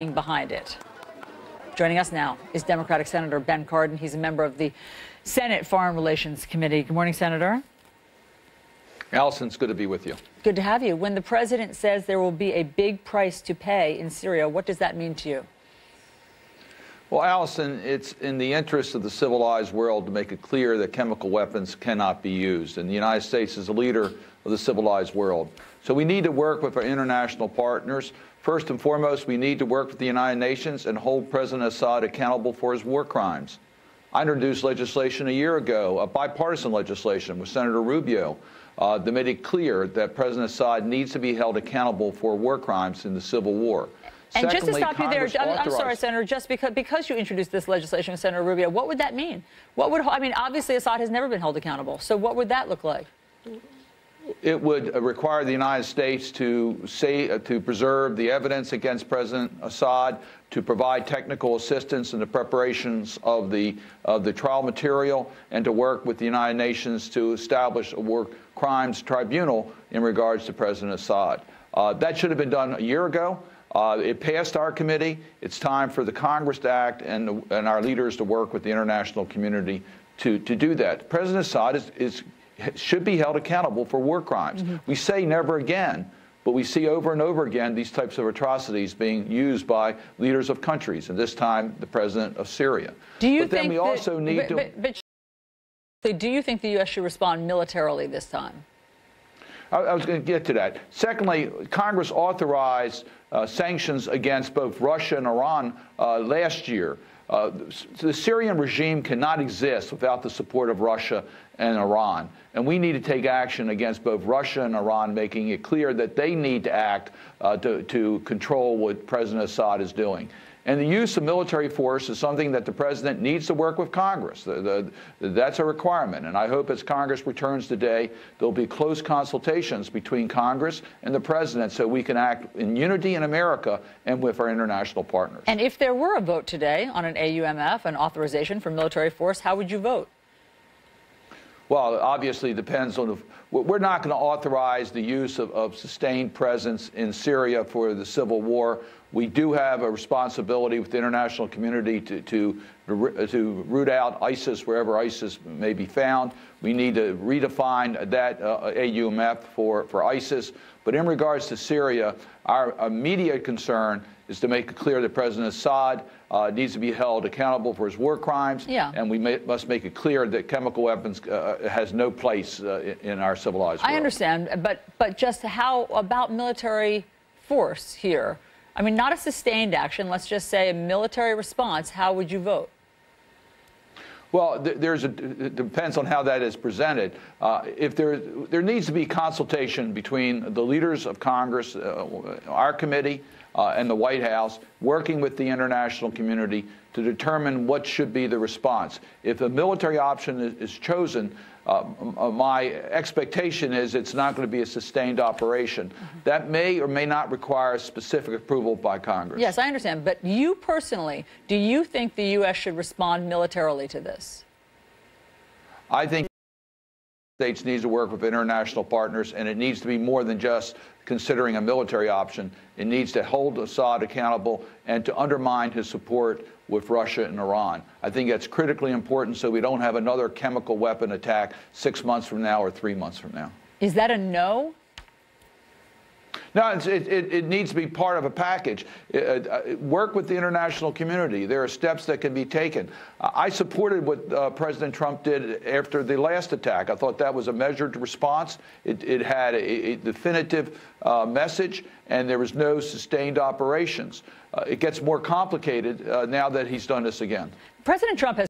behind it. Joining us now is Democratic Senator Ben Cardin. He's a member of the Senate Foreign Relations Committee. Good morning, Senator. Allison, it's good to be with you. Good to have you. When the president says there will be a big price to pay in Syria, what does that mean to you? Well, Allison, it's in the interest of the civilized world to make it clear that chemical weapons cannot be used. And the United States is a leader of the civilized world. So we need to work with our international partners. First and foremost, we need to work with the United Nations and hold President Assad accountable for his war crimes. I introduced legislation a year ago, a bipartisan legislation with Senator Rubio, that made it clear that President Assad needs to be held accountable for war crimes in the civil war. And Secondly, just to stop you there, I'm sorry, authorized... Senator, just because you introduced this legislation with Senator Rubio, what would that mean? What would, I mean, obviously Assad has never been held accountable, so what would that look like? It would require the United States to preserve the evidence against President Assad, to provide technical assistance in the preparations of the trial material, and to work with the United Nations to establish a war crimes tribunal in regards to President Assad. That should have been done a year ago. It passed our committee. It's time for the Congress to act and our leaders to work with the international community to do that. President Assad should be held accountable for war crimes. We say never again, but we see over and over again these types of atrocities being used by leaders of countries, and this time the president of Syria. Do you but then we also need to... do you think the U.S. should respond militarily this time? I was going to get to that. Secondly, Congress authorized sanctions against both Russia and Iran last year. The Syrian regime cannot exist without the support of Russia and Iran. And we need to take action against both Russia and Iran, making it clear that they need to act to control what President Assad is doing. And the use of military force is something that the president needs to work with Congress. That's a requirement. And I hope as Congress returns today, there'll be close consultations between Congress and the president so we can act in unity in America and with our international partners. And if there were a vote today on an AUMF, an authorization for military force, how would you vote? Well, it obviously depends on we're not going to authorize the use of sustained presence in Syria for the civil war. We do have a responsibility with the international community to root out ISIS wherever ISIS may be found. We need to redefine that AUMF for ISIS. But in regards to Syria, our immediate concern is to make it clear that President Assad needs to be held accountable for his war crimes, and we must make it clear that chemical weapons has no place in our civilized world. I understand, but just how about military force here? I mean, not a sustained action, let's just say a military response. How would you vote? Well, it depends on how that is presented. If there needs to be consultation between the leaders of Congress, our committee, and the White House, working with the international community to determine what should be the response. If a military option is chosen, my expectation is it's not going to be a sustained operation. That may or may not require specific approval by Congress. Yes, I understand. But you personally, do you think the U.S. should respond militarily to this? I think the United States needs to work with international partners, and it needs to be more than just considering a military option. It needs to hold Assad accountable and to undermine his support with Russia and Iran. I think that's critically important so we don't have another chemical weapon attack 6 months from now or 3 months from now. Is that a no? No, it needs to be part of a package. Work with the international community. There are steps that can be taken. I supported what President Trump did after the last attack. I thought that was a measured response. It had a definitive message, and there was no sustained operations. It gets more complicated now that he's done this again. President Trump has